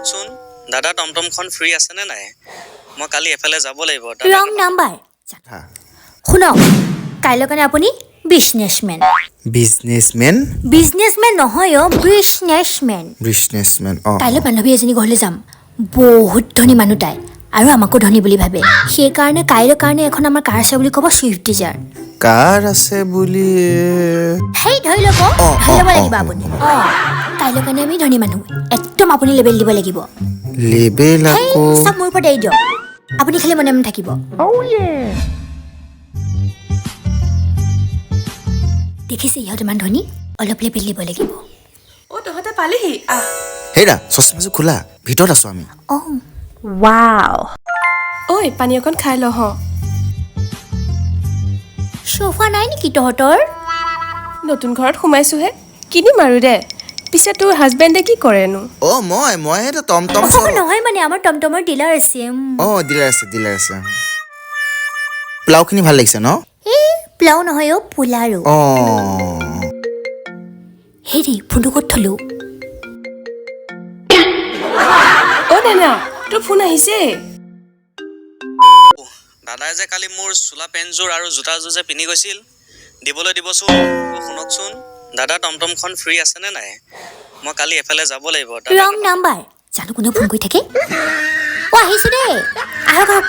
শুনকচোন দাদা টমটমখন ফ্ৰী আছেনে নাই মই কালি এফালে যাব লাগিব ৰং নাম্বাৰ শুনক কাইলৈ কাৰণে আপুনি বিজনেছমেন নহয় বিজনেছমেন কাইলৈ বান্ধৱী এজনী ঘৰলৈ যাম বহুত ধনী মানুহ তাই আৰু আমাকো ধনী বুলি ভাবে সেইকাৰণে কাইলৈ কাৰণে এখন আমাৰ কাৰ আছে বুলি ক'ব ছুইফ্ট ডিজাৰ কাৰ আছে বুলি হেই ধৰি ল'ব লাগিব আপুনি কাইলৈ কাৰণে আমি ধনী মানুহ একদম আপুনি লেবেল দিব লাগিব লেবেল আকৌ চব মোৰ ওপৰত এৰি দিয়ক আপুনি খালি মনে মনে থাকিব দেখিছে ইহঁত ইমান ধনী অলপ লেবেল দিব লাগিব তহঁতে পালেহি হেৰা চচমাযোৰ খোলা ভিতৰত আছো আমি ঐ পানী অকণ খাই লহ সোফা নাই নেকি তহঁতৰ নতুন ঘৰত সোমাইছোহে কিনিম আৰু দে পিছে তোৰ হাজবেণ্ডে কি কৰেনো মই এটা টমটম নহয় মানে আমাৰ টমটমৰ ডিলাৰ আছে ডিলাৰ আছে প্লাউখিনি ভাল লাগিছে ন প্লাও নহয় পোলাৰো হেৰি ফোনটো ক'ত থলো দাদা তোৰ ফোন আহিছে দাদাই যে কালি মোৰ চোলা পেণ্টযোৰ আৰু জোতাযোৰ যে পিন্ধি গৈছিল দিবলৈ দিবচোন শুনকচোন দাদা টমটমখন ফ্ৰী আছেনে নাই মই কালি এফালে যাব লাগিব ৰং নাম্বাৰ জানো কোনে ফোন কৰি থাকে আহিছো দেই আহক